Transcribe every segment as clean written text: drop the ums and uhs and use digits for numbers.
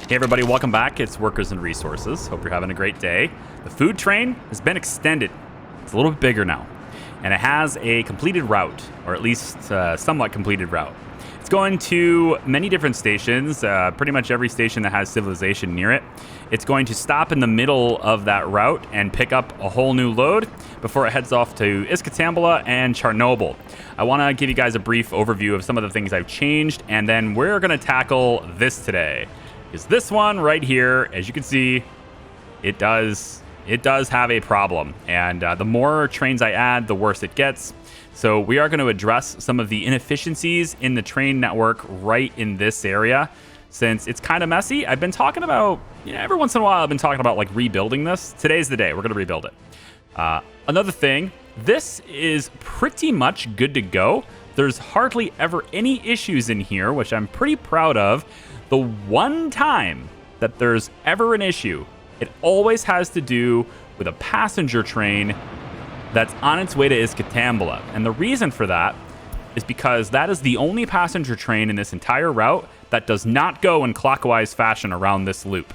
Hey everybody, welcome back. It's Workers and Resources. Hope you're having a great day. The food train has been extended. It's a little bit bigger now. And it has a completed route, or at least somewhat completed route. It's going to many different stations, pretty much every station that has civilization near it. It's going to stop in the middle of that route and pick up a whole new load before it heads off to Iskatambala and Chernobyl. I want to give you guys a brief overview of some of the things I've changed, and then we're going to tackle this today. Is this one right here, as you can see, it does have a problem, and the more trains I add, the worse it gets. So we are going to address some of the inefficiencies in the train network right in this area, since it's kind of messy. I've been talking about, every once in a while I've been talking about like rebuilding this. Today's the day. We're going to rebuild it. Another thing, this is pretty much good to go. There's hardly ever any issues in here, which I'm pretty proud of. The one time that there's ever an issue, it always has to do with a passenger train that's on its way to Iskatambala. And the reason for that is because that is the only passenger train in this entire route that does not go in clockwise fashion around this loop.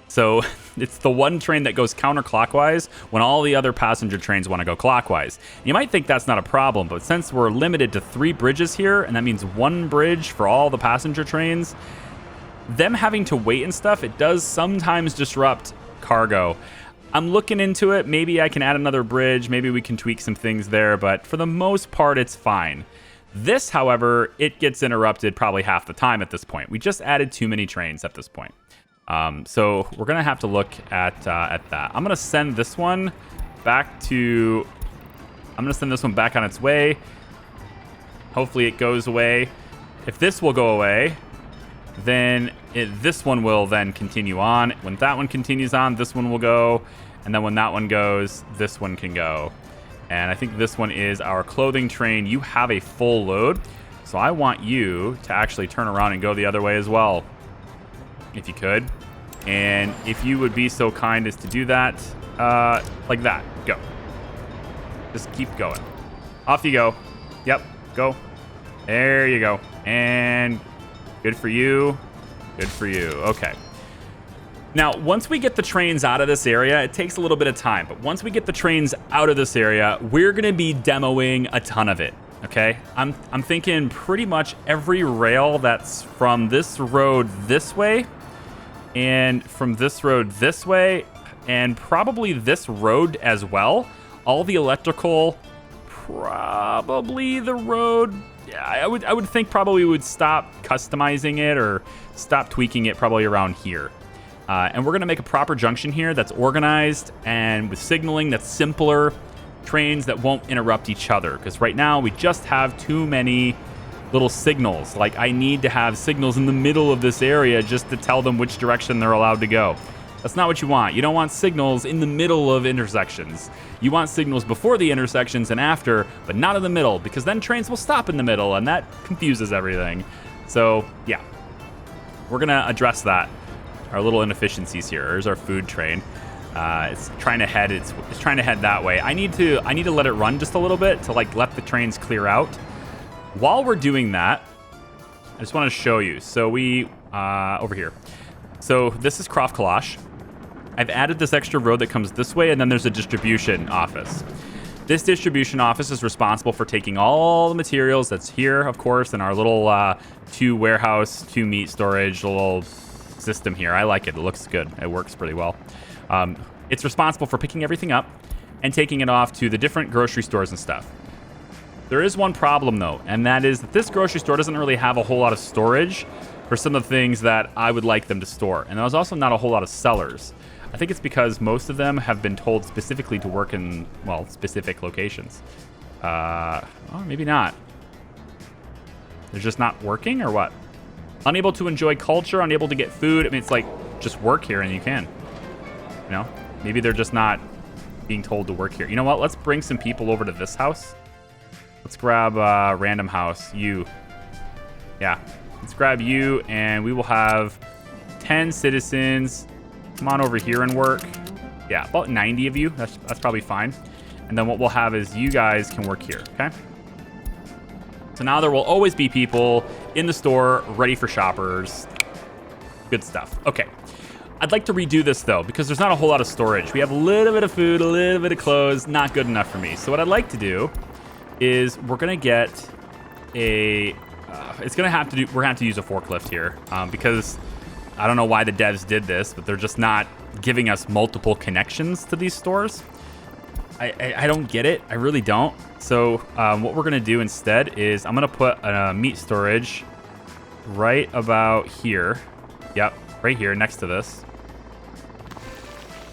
So it's the one train that goes counterclockwise when all the other passenger trains want to go clockwise. You might think that's not a problem, but since we're limited to 3 bridges here, and that means 1 bridge for all the passenger trains, them having to wait and stuff, it does sometimes disrupt cargo. I'm looking into it. Maybe I can add another bridge. Maybe we can tweak some things there, but for the most part, it's fine. This, however, it gets interrupted probably half the time at this point. We just added too many trains at this point. So we're going to have to look at that. I'm going to send this one back on its way. Hopefully it goes away. If this will go away, then this one will then continue on. When that one continues on, this one will go. And then when that one goes, this one can go. And I think this one is our clothing train. You have a full load. So I want you to actually turn around and go the other way as well, if you could. And if you would be so kind as to do that, like that. Go. Just keep going. Off you go. Yep, go. There you go. And good for you. Good for you. Okay. Now, once we get the trains out of this area, it takes a little bit of time. But once we get the trains out of this area, we're going to be demoing a ton of it. Okay? I'm thinking pretty much every rail that's from this road this way, and from this road this way, and probably this road as well. All the electrical, probably the road. Yeah, I would think probably we would stop customizing it or stop tweaking it probably around here. And we're going to make a proper junction here that's organized and with signaling that's simpler, trains that won't interrupt each other. Because right now we just have too many little signals. Like I need to have signals in the middle of this area just to tell them which direction they're allowed to go. That's not what you want. You don't want signals in the middle of intersections. You want signals before the intersections and after, but not in the middle, because then trains will stop in the middle and that confuses everything. So yeah, we're gonna address that. Our little inefficiencies here. Here's our food train. It's trying to head. It's trying to head that way. I need to let it run just a little bit to like let the trains clear out. While we're doing that, I just want to show you. So we over here. So this is Croft Kalash. I've added this extra road that comes this way, and then there's a distribution office. This distribution office is responsible for taking all the materials that's here, of course, in our little 2 warehouse, 2 meat storage little system here. I like it. It looks good. It works pretty well. It's responsible for picking everything up and taking it off to the different grocery stores and stuff. There is one problem, though, and that is that this grocery store doesn't really have a whole lot of storage for some of the things that I would like them to store. And there's also not a whole lot of sellers. I think it's because most of them have been told specifically to work in, well, specific locations. Or maybe not. They're just not working, or what? Unable to enjoy culture, unable to get food. I mean, it's like, just work here and you can. You know? Maybe they're just not being told to work here. You know what? Let's bring some people over to this house. Let's grab random house. You. Yeah. Let's grab you, and we will have 10 citizens. Come on over here and work. Yeah, about 90 of you. That's probably fine. And then what we'll have is you guys can work here, okay? So now there will always be people in the store ready for shoppers. Good stuff. Okay. I'd like to redo this, though, because there's not a whole lot of storage. We have a little bit of food, a little bit of clothes. Not good enough for me. So what I'd like to do is we're going to get a... we're going to have to use a forklift here because I don't know why the devs did this, but they're just not giving us multiple connections to these stores. I don't get it. I really don't. So what we're going to do instead is I'm going to put a meat storage right about here. Yep, right here next to this.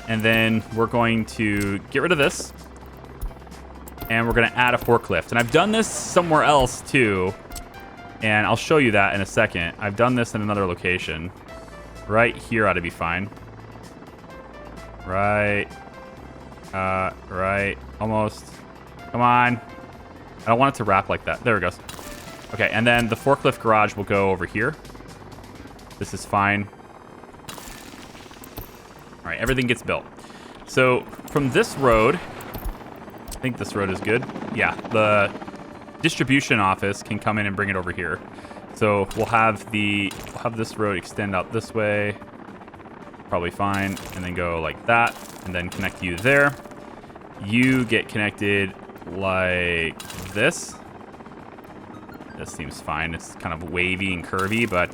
And then we're going to get rid of this. And we're going to add a forklift. And I've done this somewhere else too. And I'll show you that in a second. I've done this in another location. Right here ought to be fine. Right. Right. Almost. Come on. I don't want it to wrap like that. There it goes. Okay, and then the forklift garage will go over here. This is fine. All right, everything gets built. So from this road, I think this road is good. Yeah, the distribution office can come in and bring it over here. So we'll have this road extend out this way. Probably fine. And then go like that. And then connect you there. You get connected like this. This seems fine. It's kind of wavy and curvy, but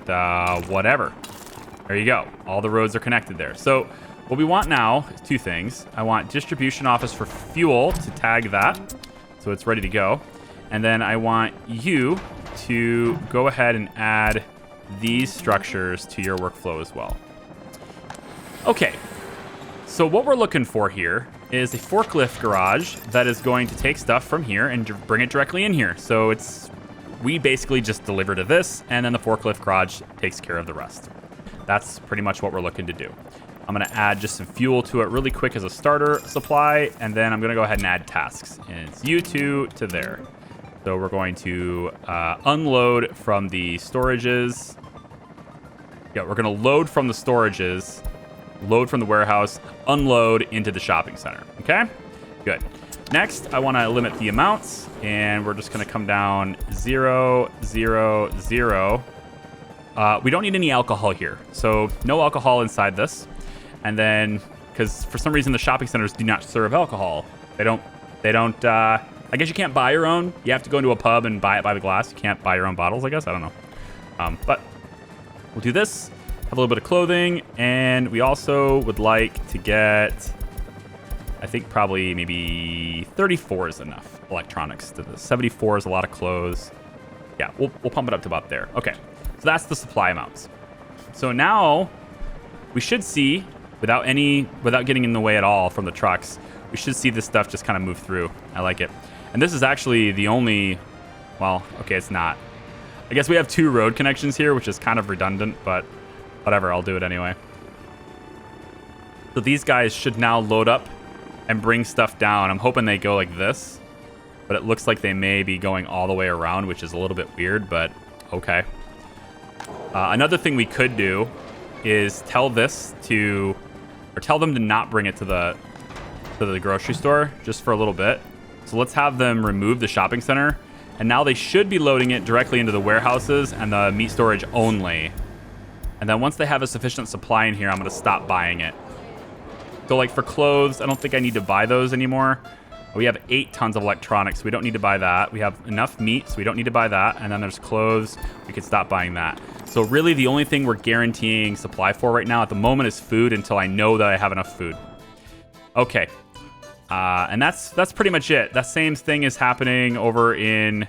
whatever. There you go. All the roads are connected there. So what we want now is two things. I want distribution office for fuel to tag that so it's ready to go. And then I want you to go ahead and add these structures to your workflow as well. Okay. So what we're looking for here is a forklift garage that is going to take stuff from here and bring it directly in here. So we basically just deliver to this, and then the forklift garage takes care of the rest. That's pretty much what we're looking to do. I'm going to add just some fuel to it really quick as a starter supply, and then I'm going to go ahead and add tasks. And it's you two to there. So we're going to unload from the storages. Yeah, we're going to load from the storages, load from the warehouse, unload into the shopping center. Okay? Good. Next, I want to limit the amounts, and we're just going to come down 0, 0, 0. We don't need any alcohol here, so no alcohol inside this. And then, because for some reason the shopping centers do not serve alcohol. They don't. I guess you can't buy your own. You have to go into a pub and buy it by the glass. You can't buy your own bottles, I guess. I don't know. But we'll do this. Have a little bit of clothing, and we also would like to get, I think probably maybe 34 is enough electronics to this. 74 is a lot of clothes. Yeah, we'll pump it up to about there. Okay, so that's the supply amounts. So now we should see, without getting in the way at all from the trucks, we should see this stuff just kind of move through. I like it. And this is actually the only, well, okay, it's not. I guess we have 2 road connections here, which is kind of redundant, but whatever, I'll do it anyway. So these guys should now load up and bring stuff down. I'm hoping they go like this, but it looks like they may be going all the way around, which is a little bit weird, but okay. Another thing we could do is tell them to not bring it to the grocery store just for a little bit. So let's have them remove the shopping center, and now they should be loading it directly into the warehouses and the meat storage only. And then once they have a sufficient supply in here, I'm going to stop buying it. So like for clothes, I don't think I need to buy those anymore. We have 8 tons of electronics. We don't need to buy that. We have enough meat, so we don't need to buy that. And then there's clothes. We could stop buying that. So really the only thing we're guaranteeing supply for right now at the moment is food until I know that I have enough food. Okay. And that's pretty much it. That same thing is happening over in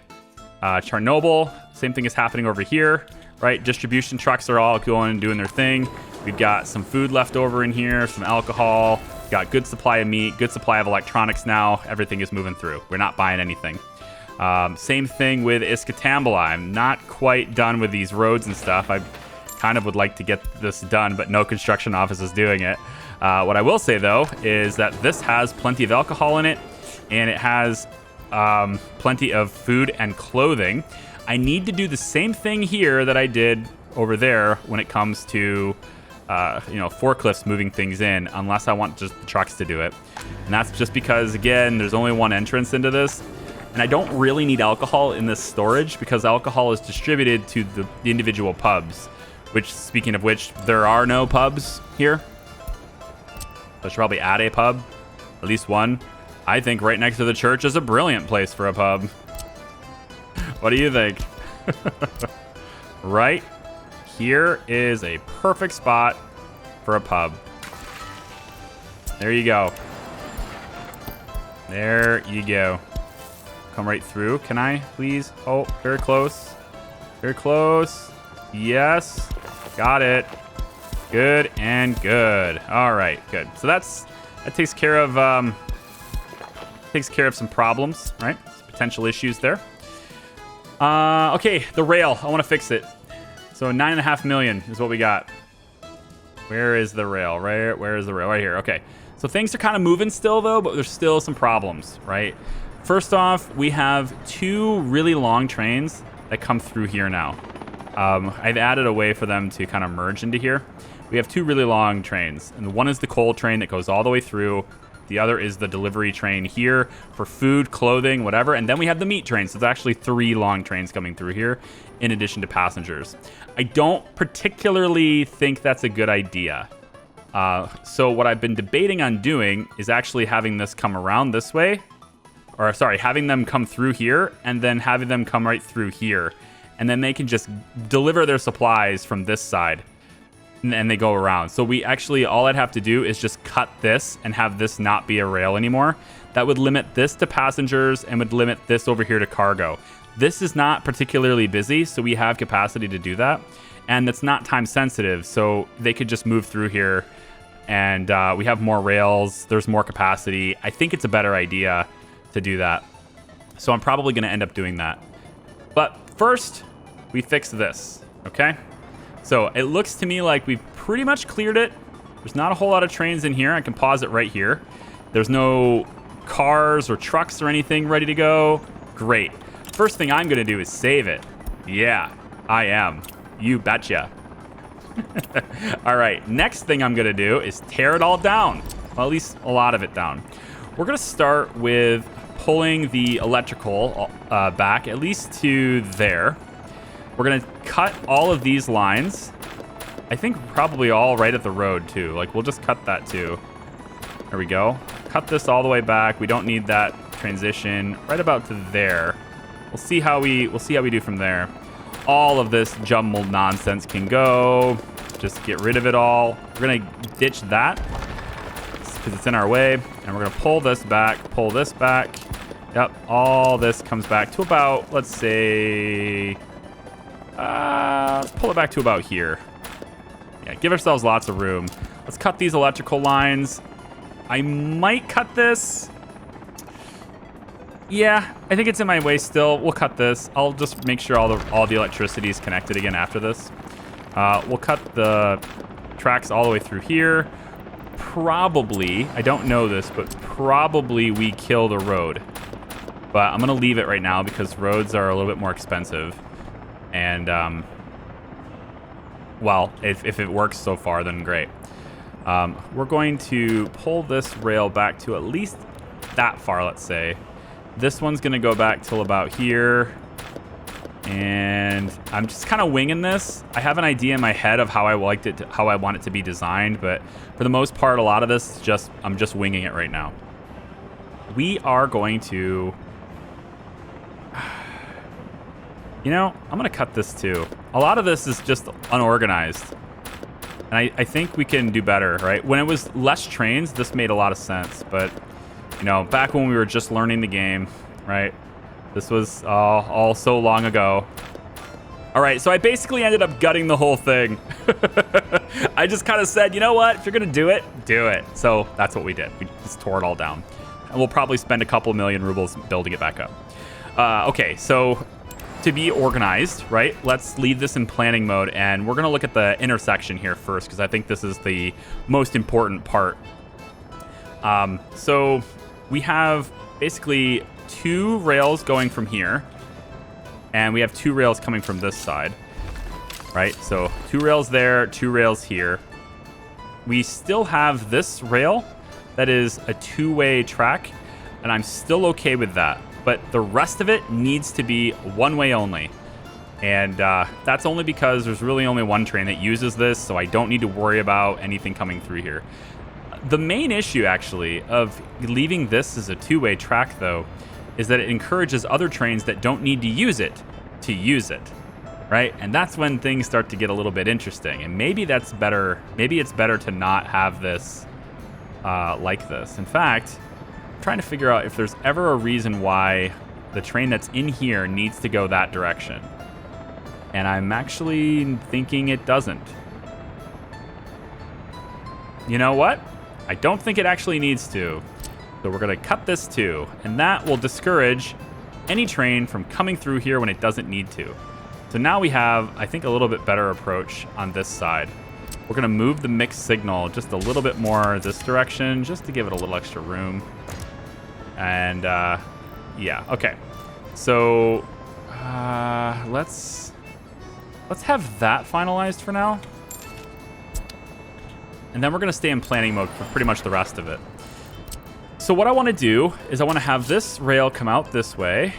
Chernobyl. Same thing is happening over here, right? Distribution trucks are all going and doing their thing. We've got some food left over in here, some alcohol. Got good supply of meat, good supply of electronics now. Everything is moving through. We're not buying anything. Same thing with Iskatambala. I'm not quite done with these roads and stuff. I kind of would like to get this done, but no construction office is doing it. What I will say, though, is that this has plenty of alcohol in it, and it has plenty of food and clothing. I need to do the same thing here that I did over there when it comes to forklifts moving things in, unless I want just the trucks to do it. And that's just because, again, there's only one entrance into this. And I don't really need alcohol in this storage because alcohol is distributed to the individual pubs, Which, speaking of which, there are no pubs here. I should probably add a pub, at least one. I think right next to the church is a brilliant place for a pub. What do you think? Right here is a perfect spot for a pub. There you go. There you go. Come right through. Can I, please? Oh, very close. Very close. Yes. Got it. Good and good. All right, good. So that takes care of some problems, right? Some potential issues there. Okay, the rail. I want to fix it. So 9.5 million is what we got. Where is the rail? Where is the rail? Right here. Okay. So things are kind of moving still, though, but there's still some problems, right? First off, we have 2 really long trains that come through here now. I've added a way for them to kind of merge into here. We have 2 really long trains, and one is the coal train that goes all the way through. The other is the delivery train here for food, clothing, whatever. And then we have the meat train. So it's actually 3 long trains coming through here in addition to passengers. I don't particularly think that's a good idea. So what I've been debating on doing is actually having this come around this way. Or sorry, having them come through here and then having them come right through here. And then they can just deliver their supplies from this side. And they go around. So we actually, all I'd have to do is just cut this and have this not be a rail anymore. That would limit this to passengers and would limit this over here to cargo. This is not particularly busy, so we have capacity to do that. And it's not time sensitive, so they could just move through here and we have more rails. There's more capacity. I think it's a better idea to do that. So I'm probably going to end up doing that. But first, we fix this, okay? So it looks to me like we've pretty much cleared it. There's not a whole lot of trains in here. I can pause it right here. There's no cars or trucks or anything ready to go. Great. First thing I'm going to do is save it. Yeah, I am. You betcha. All right, next thing I'm going to do is tear it all down. Well, at least a lot of it down. We're going to start with pulling the electrical back, at least to there. We're going to cut all of these lines. I think probably all right at the road, too. Like, we'll just cut that, too. There we go. Cut this all the way back. We don't need that transition right about to there. We'll see how we do from there. All of this jumbled nonsense can go. Just get rid of it all. We're going to ditch that because it's in our way. And we're going to pull this back, pull this back. Yep, all this comes back to about, let's say... let's pull it back to about here. Yeah, give ourselves lots of room. Let's cut these electrical lines. I might cut this. Yeah, I think it's in my way still. We'll cut this. I'll just make sure all the electricity is connected again after this. We'll cut the tracks all the way through here. Probably, I don't know this, but probably we kill the road. But I'm going to leave it right now because roads are a little bit more expensive. And, well, if it works so far, then great. We're going to pull this rail back to at least that far, let's say. This one's going to go back till about here. And I'm just kind of winging this. I have an idea in my head of how I want it to be designed, but for the most part, a lot of this I'm just winging it right now. We are going to... You know, I'm going to cut this too. A lot of this is just unorganized. And I think we can do better, right? When it was less trains, this made a lot of sense. But, you know, back when we were just learning the game, right? This was all so long ago. All right, so I basically ended up gutting the whole thing. I just kind of said, you know what? If you're going to do it, do it. So that's what we did. We just tore it all down. And we'll probably spend a couple million rubles building it back up. Okay, so... to be organized, right? Let's leave this in planning mode, and we're going to look at the intersection here first because I think this is the most important part. So we have basically 2 rails going from here, and we have 2 rails coming from this side, right? So 2 rails there, 2 rails here. We still have this rail that is a 2-way track, and I'm still okay with that. But the rest of it needs to be one way only. And that's only because there's really only one train that uses this, so I don't need to worry about anything coming through here. The main issue, actually, of leaving this as a two-way track, though, is that it encourages other trains that don't need to use it, right? And that's when things start to get a little bit interesting. And maybe that's better. Maybe it's better to not have this like this. In fact, I'm trying to figure out if there's ever a reason why the train that's in here needs to go that direction. And I'm actually thinking it doesn't. You know what? I don't think it actually needs to. So we're going to cut this too. And that will discourage any train from coming through here when it doesn't need to. So now we have, I think, a little bit better approach on this side. We're going to move the mixed signal just a little bit more this direction, just to give it a little extra room. And yeah, okay. So let's have that finalized for now. And then we're going to stay in planning mode for pretty much the rest of it. So what I want to do is I want to have this rail come out this way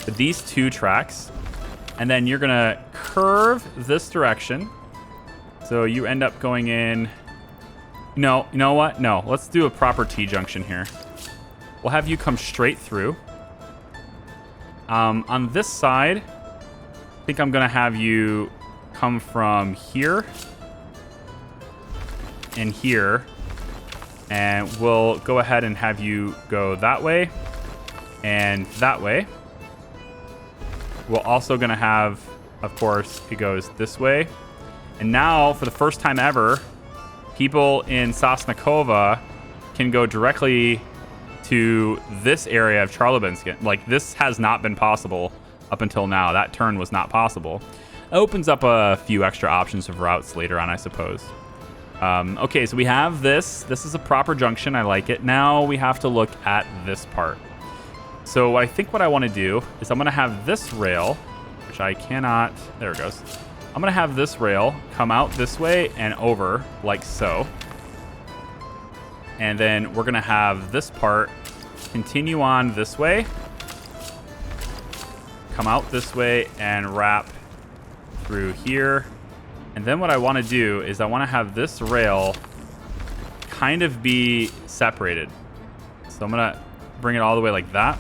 with these two tracks. And then you're going to curve this direction. So you end up going in. No, you know what? No, let's do a proper T-junction here. We'll have you come straight through. On this side, I think I'm going to have you come from here and here. And we'll go ahead and have you go that way and that way. We're also going to have, of course, it goes this way. And now, for the first time ever, people in Sosnikova can go directly to this area of Charlobinsk. Like, this has not been possible up until now. That turn was not possible. It opens up a few extra options of routes later on, I suppose. Okay, so we have this. This is a proper junction. I like it. Now we have to look at this part. So I think what I want to do is I'm going to have this rail, which I cannot... There it goes. I'm going to have this rail come out this way and over, like so. And then we're going to have this part continue on this way, come out this way, and wrap through here. And then what I want to do is I want to have this rail kind of be separated. So I'm going to bring it all the way like that.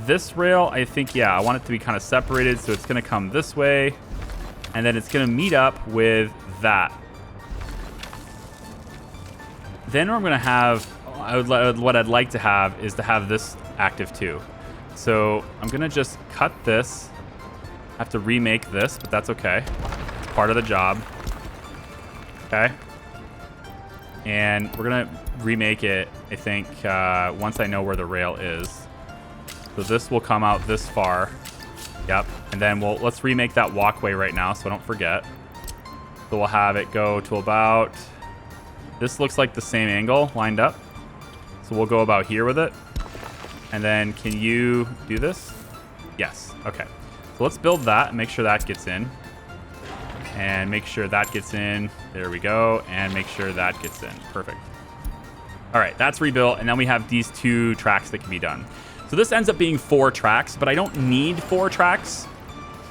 This rail, I think, yeah, I want it to be kind of separated. So it's going to come this way. And then it's going to meet up with that. Then I'm going to have, what I'd like to have is to have this active too. So I'm going to just cut this. I have to remake this, but that's okay. It's part of the job. Okay. And we're going to remake it, I think, once I know where the rail is. So this will come out this far. Yep. And then let's remake that walkway right now so I don't forget. So we'll have it go to about... This looks like the same angle lined up. So we'll go about here with it. And then can you do this? Yes. Okay. So let's build that and make sure that gets in. And make sure that gets in. There we go. And make sure that gets in. Perfect. All right. That's rebuilt. And then we have these two tracks that can be done. So this ends up being 4 tracks, but I don't need 4 tracks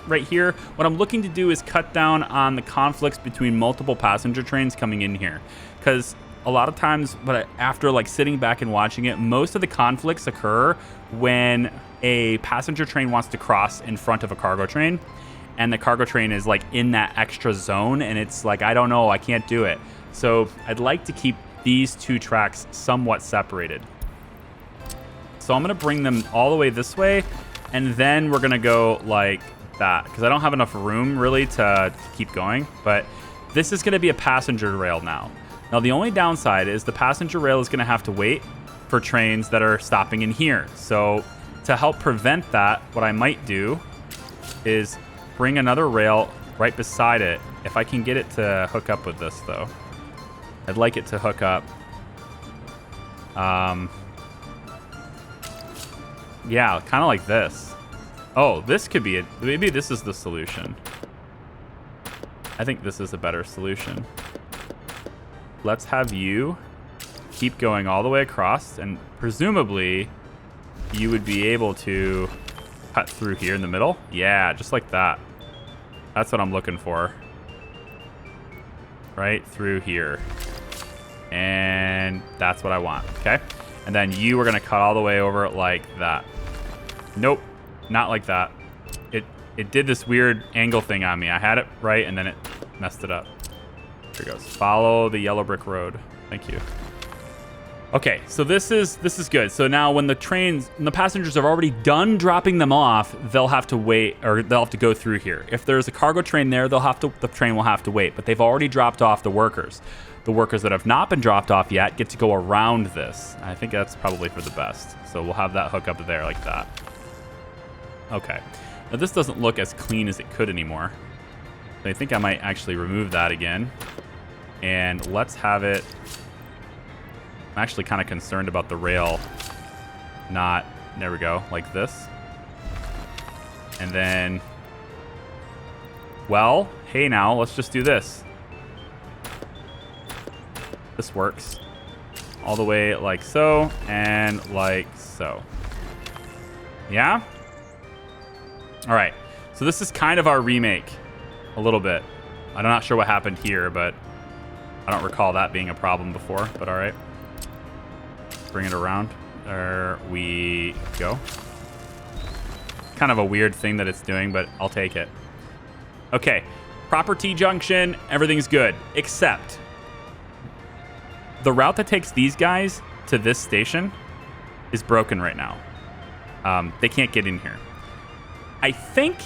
right here. What I'm looking to do is cut down on the conflicts between multiple passenger trains coming in here. Because a lot of times, after like sitting back and watching it, most of the conflicts occur when a passenger train wants to cross in front of a cargo train. And the cargo train is like in that extra zone. And it's like, I don't know, I can't do it. So I'd like to keep these 2 tracks somewhat separated. So I'm going to bring them all the way this way, and then we're going to go like that, because I don't have enough room really to keep going, but this is going to be a passenger rail now. Now, the only downside is the passenger rail is going to have to wait for trains that are stopping in here. So to help prevent that, what I might do is bring another rail right beside it. If I can get it to hook up with this, though. I'd like it to hook up. Yeah, kind of like this. Oh, this could be it. Maybe this is the solution. I think this is a better solution. Let's have you keep going all the way across, and presumably you would be able to cut through here in the middle. Yeah, just like that. That's what I'm looking for. Right through here. And that's what I want, okay? And then you are going to cut all the way over like that. Nope, not like that. It did this weird angle thing on me. I had it right, and then it messed it up. Here it goes. Follow the yellow brick road. Thank you. Okay, so this is good. So now when the passengers have already done dropping them off, they'll have to wait, or they'll have to go through here. If there's a cargo train there, the train will have to wait. But they've already dropped off the workers. The workers that have not been dropped off yet get to go around this. I think that's probably for the best. So we'll have that hook up there like that. Okay. Now this doesn't look as clean as it could anymore. So I think I might actually remove that again. And let's have it... I'm actually kind of concerned about the rail not... There we go, like this. And then... Well, hey now, let's just do this. This works. All the way like so, and like so. Yeah? Alright, so this is kind of our remake. A little bit. I'm not sure what happened here, but I don't recall that being a problem before, but alright. Bring it around. There we go. Kind of a weird thing that it's doing, but I'll take it. Okay, proper T-junction, everything's good, except the route that takes these guys to this station is broken right now. They can't get in here. I think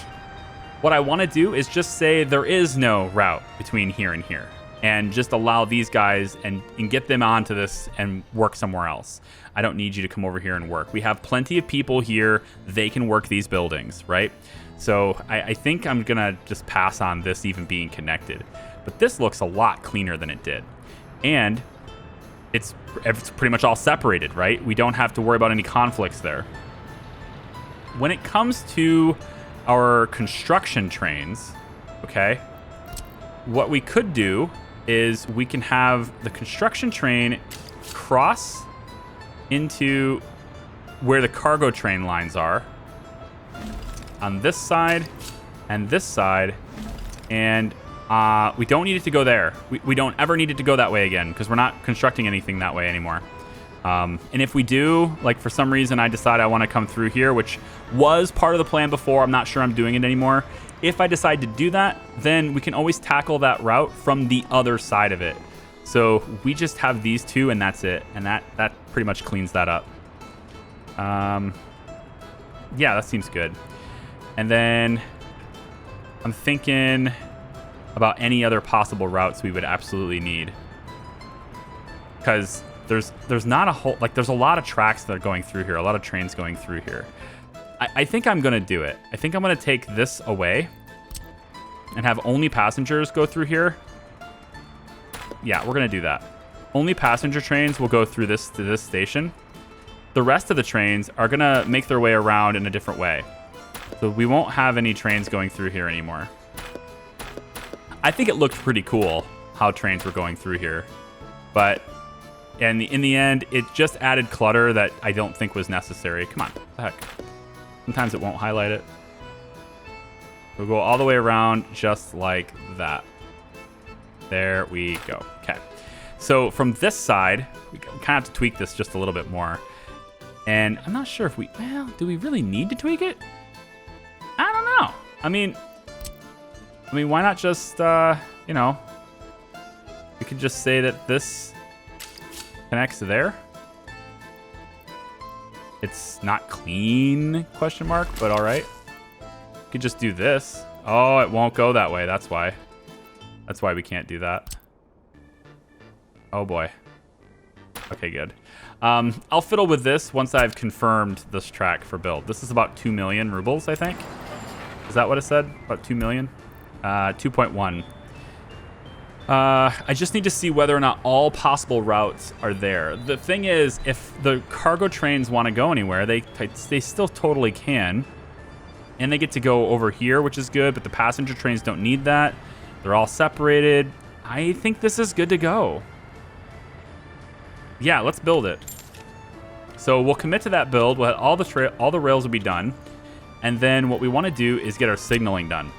what I want to do is just say there is no route between here and here, and just allow these guys and get them onto this and work somewhere else. I don't need you to come over here and work. We have plenty of people here. They can work these buildings, right? So I think I'm going to just pass on this even being connected. But this looks a lot cleaner than it did. And it's pretty much all separated, right? We don't have to worry about any conflicts there. When it comes to our construction trains, okay, what we could do is we can have the construction train cross into where the cargo train lines are on this side and this side, and we don't need it to go there. We don't ever need it to go that way again because we're not constructing anything that way anymore. And if we do, like for some reason I decide I want to come through here, which was part of the plan before, I'm not sure I'm doing it anymore. If I decide to do that, then we can always tackle that route from the other side of it. So we just have these two and that's it. And that pretty much cleans that up. Yeah, that seems good. And then I'm thinking about any other possible routes we would absolutely need. Because there's not a whole, like there's a lot of tracks that are going through here, a lot of trains going through here. I think I'm gonna do it. I think I'm gonna take this away and have only passengers go through here. Yeah, we're gonna do that. Only passenger trains will go through this to this station. The rest of the trains are gonna make their way around in a different way. So we won't have any trains going through here anymore. I think it looked pretty cool how trains were going through here, but in the end, it just added clutter that I don't think was necessary. Come on, what the heck? Sometimes it won't highlight it. We'll go all the way around just like that. There we go. Okay. So from this side, we kind of have to tweak this just a little bit more. And I'm not sure if well, do we really need to tweak it? I don't know. I mean, why not just, you know, we could just say that this connects there. It's not clean, question mark, but all right. We could just do this. Oh, it won't go that way. That's why. That's why we can't do that. Oh boy. Okay, good. I'll fiddle with this once I've confirmed this track for build. This is about 2 million rubles, I think. Is that what it said? About 2 million? 2.1. I just need to see whether or not all possible routes are there. The thing is, if the cargo trains want to go anywhere, they still totally can. And they get to go over here, which is good, but the passenger trains don't need that. They're all separated. I think this is good to go. Yeah, let's build it. So we'll commit to that build. We'll have all the rails will be done. And then what we want to do is get our signaling done.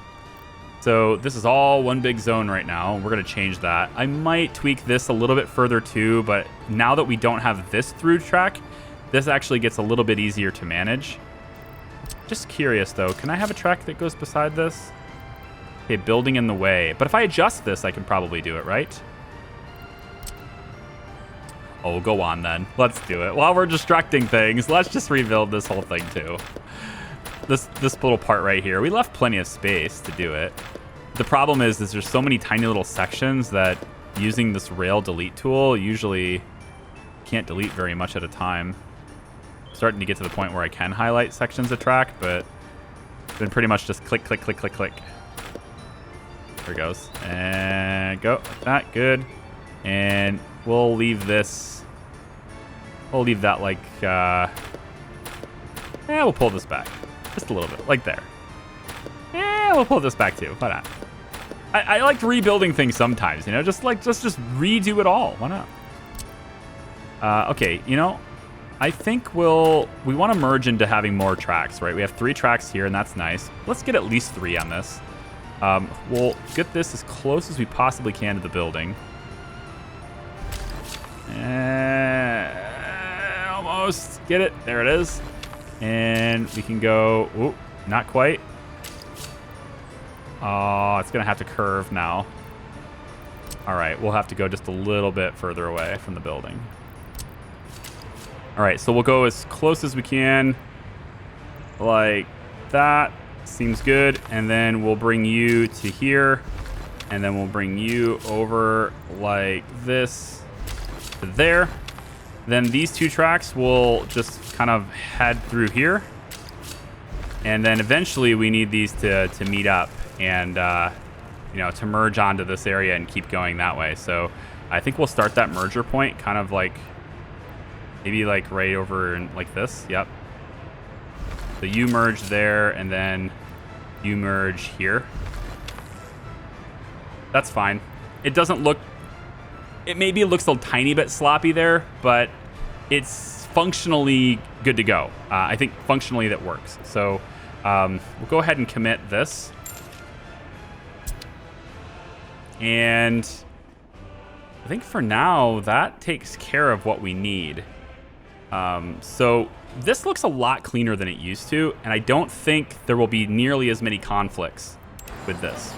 So this is all one big zone right now. We're going to change that. I might tweak this a little bit further too, but now that we don't have this through track, this actually gets a little bit easier to manage. Just curious though, can I have a track that goes beside this? Okay, building in the way. But if I adjust this, I can probably do it, right? Oh, go on then. Let's do it. While we're destructing things, let's just rebuild this whole thing too. This little part right here, we left plenty of space to do it. The problem is there's so many tiny little sections that using this rail delete tool usually can't delete very much at a time. I'm starting to get to the point where I can highlight sections of track, but it's been pretty much just click, click, click, click, click. There it goes. And go. That good. And we'll leave this. We'll leave that like, we'll pull this back. Just a little bit, like there. We'll pull this back too. Why not? I like rebuilding things sometimes, you know, just redo it all. Why not? Okay, you know, I think we want to merge into having more tracks, right? We have 3 tracks here, and that's nice. Let's get at least 3 on this. We'll get this as close as we possibly can to the building. Almost. Get it. There it is. And we can go, ooh, not quite. Oh, it's going to have to curve now. All right, we'll have to go just a little bit further away from the building. All right, so we'll go as close as we can. Like that. Seems good. And then we'll bring you to here. And then we'll bring you over like this to there. Then these 2 tracks will just kind of head through here. And then eventually we need these to meet up and, you know, to merge onto this area and keep going that way. So I think we'll start that merger point kind of like, maybe like right over in like this. Yep. So you merge there and then you merge here. That's fine. It doesn't look... It maybe looks a tiny bit sloppy there, but it's functionally good to go. I think functionally that works. So we'll go ahead and commit this. And I think for now, that takes care of what we need. So this looks a lot cleaner than it used to, and I don't think there will be nearly as many conflicts with this.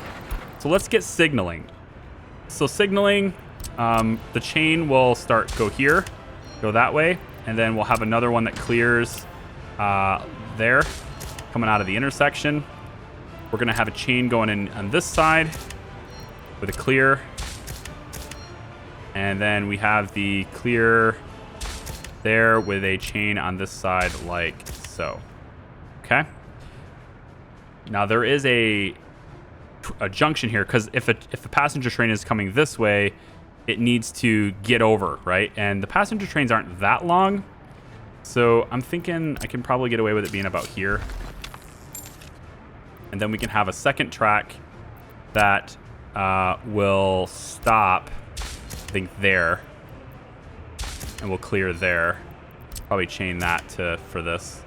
So let's get signaling. So signaling... the chain will go here, go that way, and then we'll have another one that clears there, coming out of the intersection. We're going to have a chain going in on this side with a clear. And then we have the clear there with a chain on this side like so. Okay. Now there is a junction here, because if a passenger train is coming this way, it needs to get over, right? And the passenger trains aren't that long, so I'm thinking I can probably get away with it being about here. And then we can have a second track that will stop, I think, there. And we'll clear there. Probably chain that for this.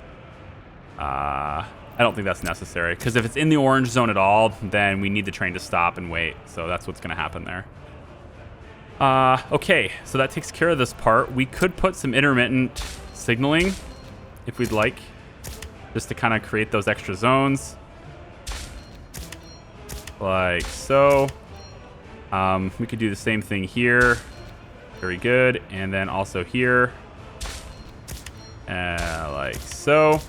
I don't think that's necessary, because if it's in the orange zone at all, then we need the train to stop and wait. So that's what's going to happen there. Okay, so that takes care of this part. We could put some intermittent signaling if we'd like, just to kind of create those extra zones. Like so. We could do the same thing here. Very good. And then also here. Like so.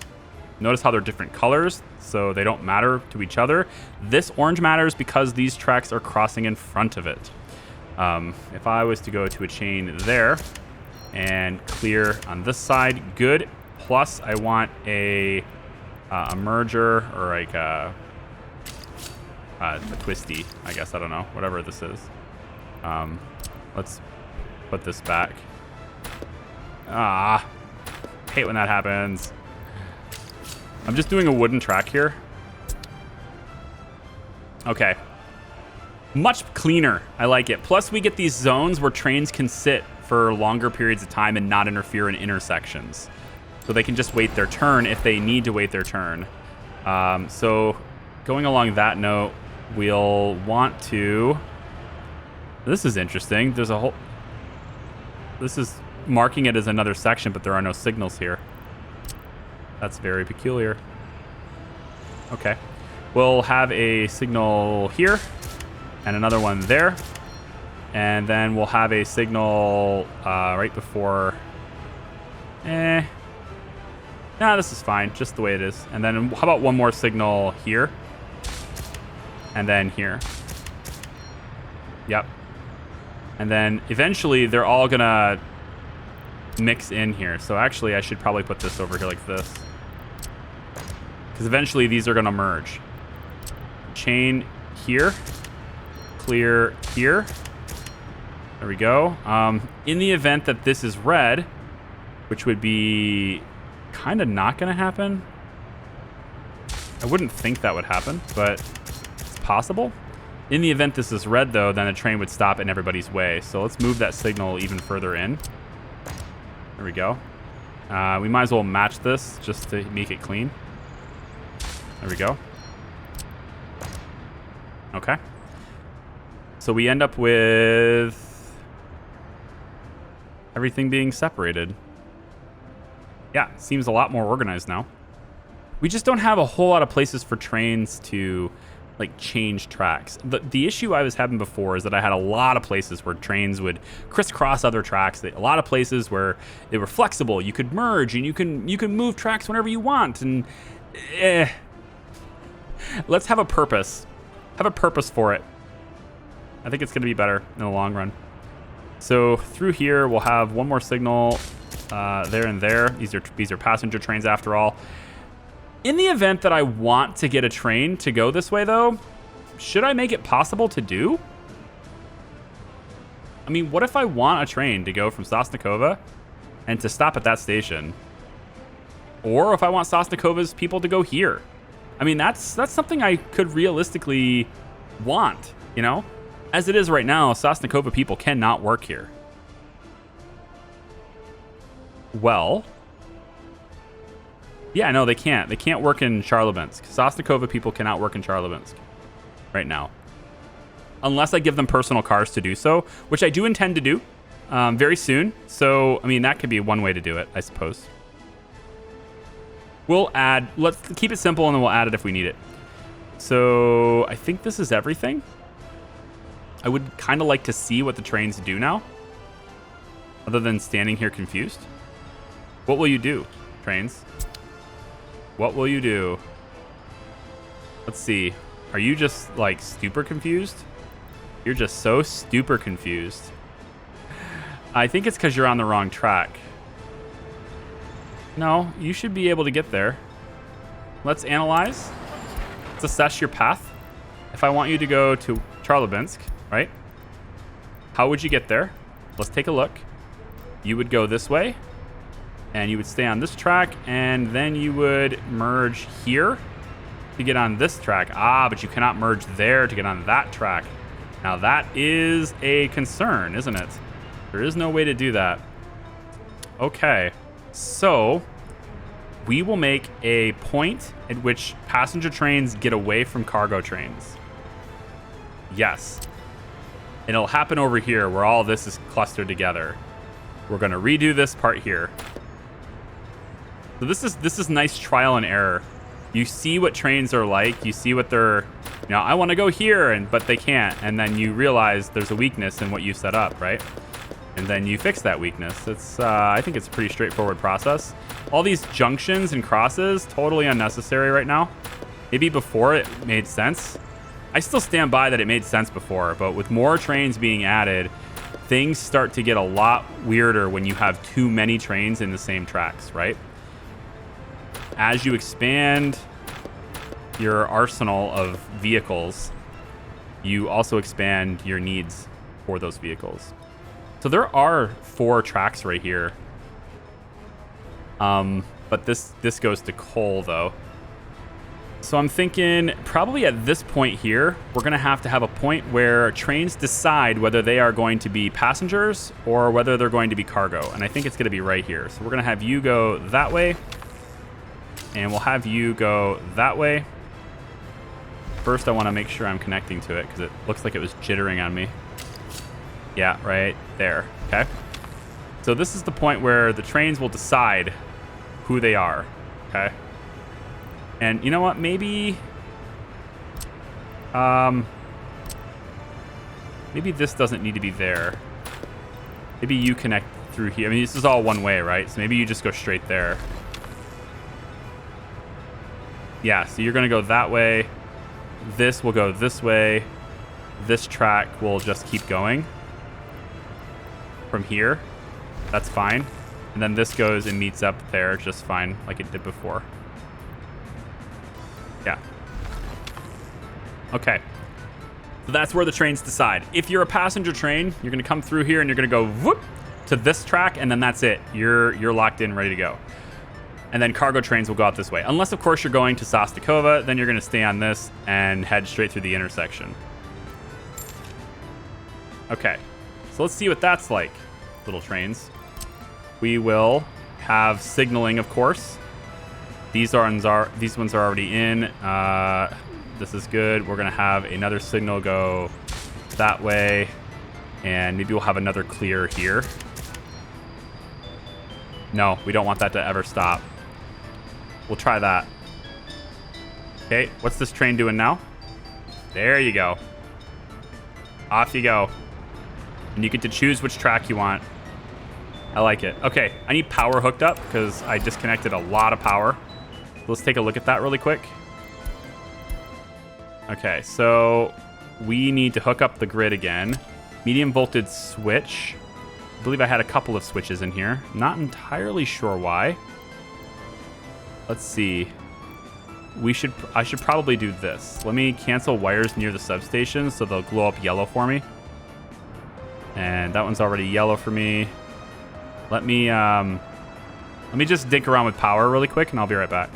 Notice how they're different colors, so they don't matter to each other. This orange matters because these tracks are crossing in front of it. If I was to go to a chain there and clear on this side, good. Plus, I want a merger or like a twisty, I guess. I don't know. Whatever this is. Let's put this back. Hate when that happens. I'm just doing a wooden track here. Okay. Much cleaner. I like it. Plus, we get these zones where trains can sit for longer periods of time and not interfere in intersections. So they can just wait their turn if they need to wait their turn. So going along that note, we'll want to... This is interesting. There's a whole... This is marking it as another section, but there are no signals here. That's very peculiar. Okay. We'll have a signal here and another one there. And then we'll have a signal right before... Nah, this is fine. Just the way it is. And then how about one more signal here? And then here. Yep. And then eventually they're all going to mix in here. So actually I should probably put this over here like this. Because eventually these are going to merge. Chain here. Clear here. There we go. In the event that this is red, which would be kind of not going to happen. I wouldn't think that would happen, but it's possible. In the event this is red, though, then a train would stop in everybody's way. So let's move that signal even further in. There we go. We might as well match this just to make it clean. There we go. Okay. So we end up with everything being separated. Yeah, seems a lot more organized now. We just don't have a whole lot of places for trains to like change tracks. The issue I was having before is that I had a lot of places where trains would crisscross other tracks. A lot of places where they were flexible. You could merge and you can move tracks whenever you want. And let's have a purpose. Have a purpose for it. I think it's going to be better in the long run. So through here, we'll have one more signal there and there. These are passenger trains after all. In the event that I want to get a train to go this way, though, should I make it possible to do? I mean, what if I want a train to go from Sosnikova and to stop at that station? Or if I want Sosnikova's people to go here? I mean, that's something I could realistically want, you know? As it is right now, Sosnikova people cannot work here. Well... Yeah, no, they can't. They can't work in Charlevinsk. Sosnikova people cannot work in Charlevinsk right now. Unless I give them personal cars to do so, which I do intend to do very soon. So, I mean, that could be one way to do it, I suppose. We'll add... Let's keep it simple, and then we'll add it if we need it. So, I think this is everything. I would kind of like to see what the trains do now. Other than standing here confused. What will you do, trains? What will you do? Let's see. Are you just, like, super confused? You're just so super confused. I think it's because you're on the wrong track. No, you should be able to get there. Let's analyze. Let's assess your path. If I want you to go to Charlevinsk, right? How would you get there? Let's take a look. You would go this way. And you would stay on this track, and then you would merge here to get on this track. Ah, but you cannot merge there to get on that track. Now that is a concern, isn't it? There is no way to do that. Okay, so we will make a point at which passenger trains get away from cargo trains. Yes. And it'll happen over here where all this is clustered together. We're going to redo this part here. So this is nice trial and error. You see what trains are like. You see what they're, you know, I want to go here, but they can't. And then you realize there's a weakness in what you set up, right? And then you fix that weakness. It's I think it's a pretty straightforward process. All these junctions and crosses, totally unnecessary right now. Maybe before it made sense. I still stand by that it made sense before, but with more trains being added, things start to get a lot weirder when you have too many trains in the same tracks, right? As you expand your arsenal of vehicles, you also expand your needs for those vehicles. So there are 4 tracks right here. But this goes to coal, though. So I'm thinking probably at this point here, we're going to have a point where trains decide whether they are going to be passengers or whether they're going to be cargo. And I think it's going to be right here. So we're going to have you go that way. And we'll have you go that way. First, I want to make sure I'm connecting to it because it looks like it was jittering on me. Yeah, right there. Okay. So this is the point where the trains will decide who they are. Okay. And you know what? Maybe this doesn't need to be there. Maybe you connect through here. I mean, this is all one way, right? So maybe you just go straight there. Yeah, so you're going to go that way. This will go this way. This track will just keep going from here. That's fine. And then this goes and meets up there just fine, like it did before. Yeah. Okay. So that's where the trains decide. If you're a passenger train, you're going to come through here and you're going to go whoop to this track, and then that's it. You're locked in, ready to go. And then cargo trains will go out this way. Unless, of course, you're going to Sostakova, then you're going to stay on this and head straight through the intersection. Okay. So let's see what that's like, little trains. We will have signaling, of course. These ones are already in. This is good. We're going to have another signal go that way. And maybe we'll have another clear here. No, we don't want that to ever stop. We'll try that. Okay, what's this train doing now? There you go. Off you go. And you get to choose which track you want. I like it. Okay, I need power hooked up because I disconnected a lot of power. Let's take a look at that really quick. Okay, so we need to hook up the grid again. Medium voltage switch. I believe I had a couple of switches in here. Not entirely sure why. Let's see. I should probably do this. Let me cancel wires near the substation so they'll glow up yellow for me. And that one's already yellow for me. Let me just dink around with power really quick and I'll be right back.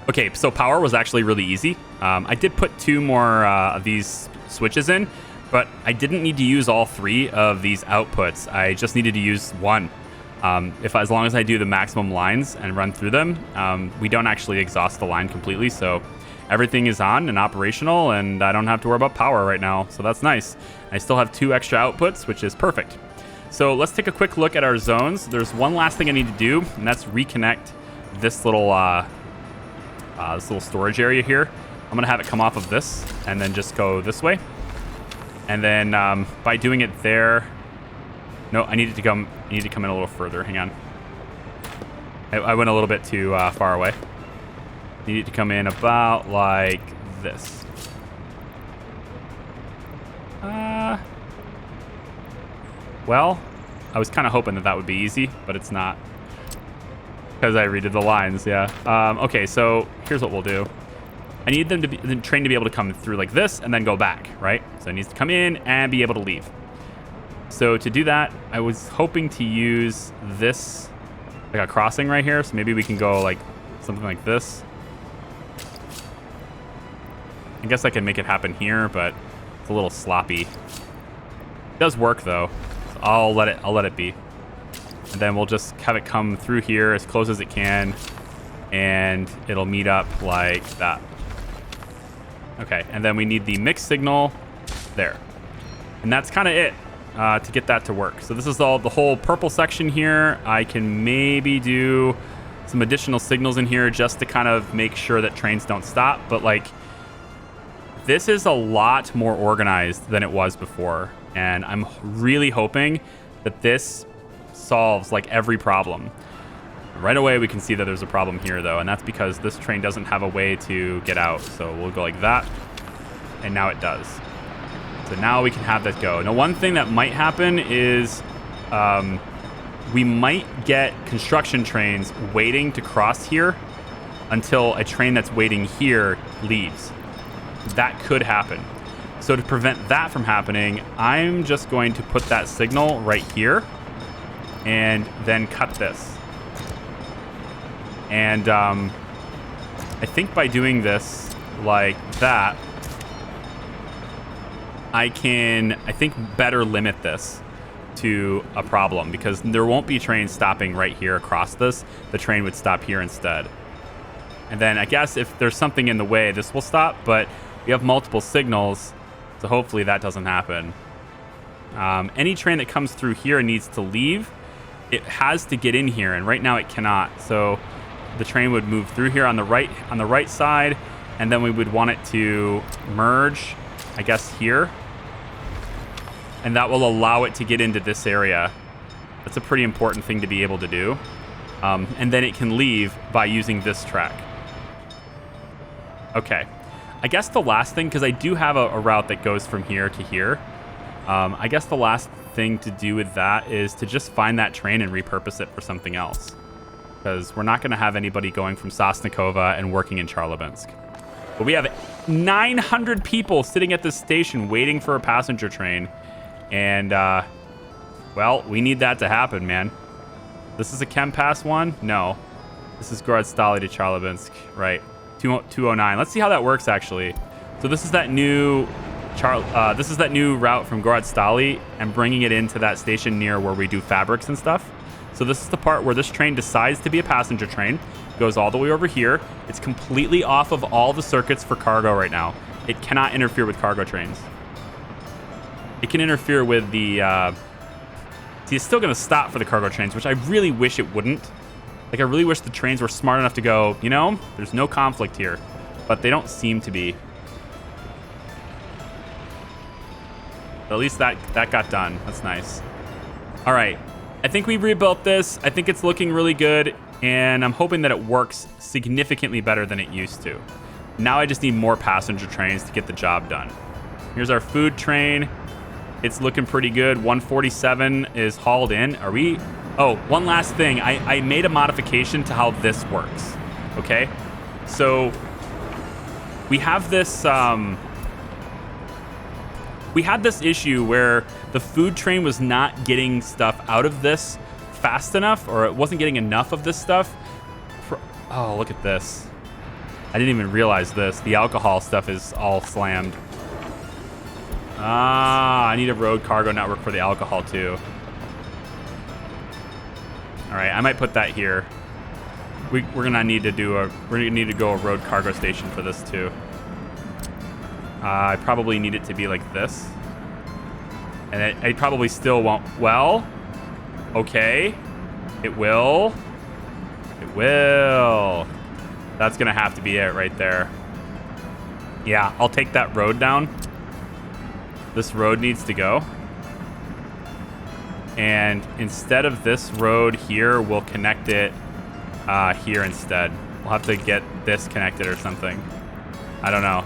Okay, so power was actually really easy. I did put 2 more of these switches in, but I didn't need to use all 3 of these outputs. I just needed to use 1. As long as I do the maximum lines and run through them, we don't actually exhaust the line completely. So everything is on and operational, and I don't have to worry about power right now. So that's nice. I still have 2 extra outputs, which is perfect. So let's take a quick look at our zones. There's one last thing I need to do, and that's reconnect this little storage area here. I'm gonna have it come off of this and then just go this way. And then by doing it there, no, I need to come in a little further. Hang on. I went a little bit too far away. You need to come in about like this. Well, I was kind of hoping that would be easy, but it's not. Because I redid the lines, yeah. Okay, so here's what we'll do. I need the train to be able to come through like this and then go back, right? So it needs to come in and be able to leave. So to do that, I was hoping to use this, like a crossing right here. So maybe we can go like something like this. I guess I can make it happen here, but it's a little sloppy. It does work though. So I'll let it be. And then we'll just have it come through here as close as it can, and it'll meet up like that. Okay, and then we need the mixed signal there. And that's kind of it to get that to work. So this is the whole purple section here. I can maybe do some additional signals in here just to kind of make sure that trains don't stop. But like, this is a lot more organized than it was before. And I'm really hoping that this solves like every problem. Right away we can see that there's a problem here though, and that's because this train doesn't have a way to get out. So we'll go like that, and now it does. So now we can have that go. Now one thing that might happen is we might get construction trains waiting to cross here until a train that's waiting here leaves. That could happen. So to prevent that from happening, I'm just going to put that signal right here and then cut this. And I think by doing this like that, I think better limit this to a problem, because there won't be trains stopping right here across this. The train would stop here instead. And then I guess if there's something in the way, this will stop, but we have multiple signals, so hopefully that doesn't happen. Any train that comes through here needs to leave. It has to get in here, and right now it cannot. So the train would move through here on the right side, and then we would want it to merge, I guess, here. And that will allow it to get into this area. That's a pretty important thing to be able to do. And then it can leave by using this track. Okay. I guess the last thing, because I do have a route that goes from here to here. I guess the last thing to do with that is to just find that train and repurpose it for something else. Because we're not going to have anybody going from Sosnikova and working in Charlebinsk. But we have 900 people sitting at this station waiting for a passenger train. And, well, we need that to happen, man. This is a Chem Pass one? No. This is Gorod-Stali to Charlebinsk. Right. 209. Let's see how that works, actually. So this is that new route from Gorod-Stali and bringing it into that station near where we do fabrics and stuff. So this is the part where this train decides to be a passenger train. Goes all the way over here. It's completely off of all the circuits for cargo right now. It cannot interfere with cargo trains. It can interfere with the... See, it's still going to stop for the cargo trains, which I really wish it wouldn't. Like, I really wish the trains were smart enough to go, you know, there's no conflict here. But they don't seem to be. At least that got done. That's nice. All right. I think we rebuilt this. I think it's looking really good. And I'm hoping that it works significantly better than it used to. Now I just need more passenger trains to get the job done. Here's our food train. It's looking pretty good. 147 is hauled in. Are we... Oh, one last thing. I made a modification to how this works. Okay? So we have this... we had this issue where the food train was not getting stuff out of this fast enough, or it wasn't getting enough of this stuff. Oh, look at this. I didn't even realize this. The alcohol stuff is all slammed. Ah, I need a road cargo network for the alcohol too. All right, I might put that here. We're gonna need to go a road cargo station for this too. I probably need it to be like this, and I probably still won't. Well, okay, it will. It will. That's gonna have to be it right there. Yeah, I'll take that road down. This road needs to go. And instead of this road here, we'll connect it here instead. We'll have to get this connected or something. I don't know.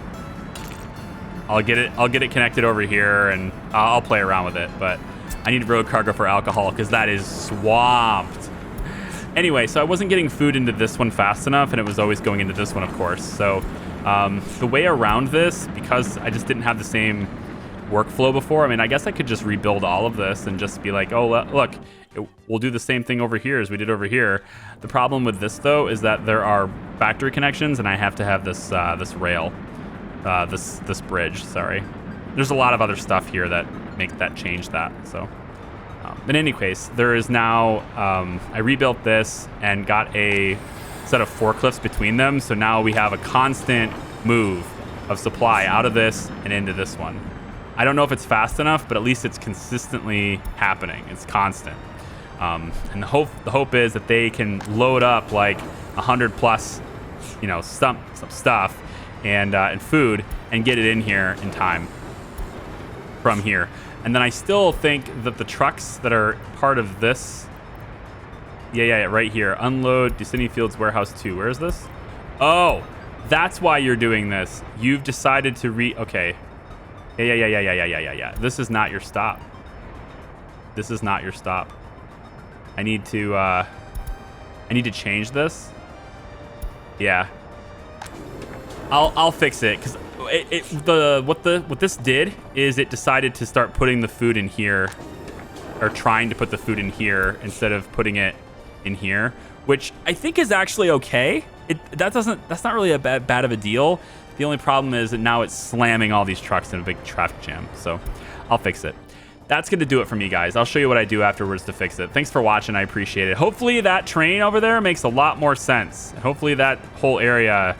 I'll get it connected over here, and I'll play around with it. But I need road cargo for alcohol because that is swamped. Anyway, so I wasn't getting food into this one fast enough, and it was always going into this one, of course. So the way around this, because I just didn't have the same workflow before, I mean, I guess I could just rebuild all of this and just be like, oh, look, we'll do the same thing over here as we did over here. The problem with this, though, is that there are factory connections, and I have to have this this rail, this bridge. Sorry, there's a lot of other stuff here that change that. So, in any case, there is now. I rebuilt this and got a set of forklifts between them, so now we have a constant move of supply out of this and into this one. I don't know if it's fast enough, but at least it's consistently happening. It's constant. And the hope is that they can load up like 100 plus, you know, some stuff and food and get it in here in time from here. And then I still think that the trucks that are part of this, yeah, right here, unload Ducini Fields Warehouse 2. Where is this? Oh, that's why you're doing this. You've decided to okay. Yeah. This is not your stop. This is not your stop. I need to change this. Yeah. I'll fix it because what this did is it decided to start putting the food in here, or trying to put the food in here instead of putting it in here, which I think is actually okay. That's not really a bad of a deal. The only problem is that now it's slamming all these trucks in a big traffic jam. So I'll fix it. that's going to do it for me, guys. I'll show you what I do afterwards to fix it. Thanks for watching. I appreciate it. Hopefully that train over there makes a lot more sense. Hopefully that whole area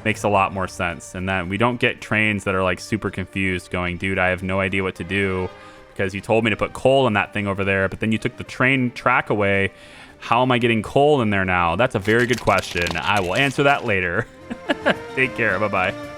makes a lot more sense, and that we don't get trains that are like super confused going, dude, I have no idea what to do because you told me to put coal in that thing over there, but then you took the train track away. How am I getting coal in there now? That's a very good question. I will answer that later. Take care. Bye-bye.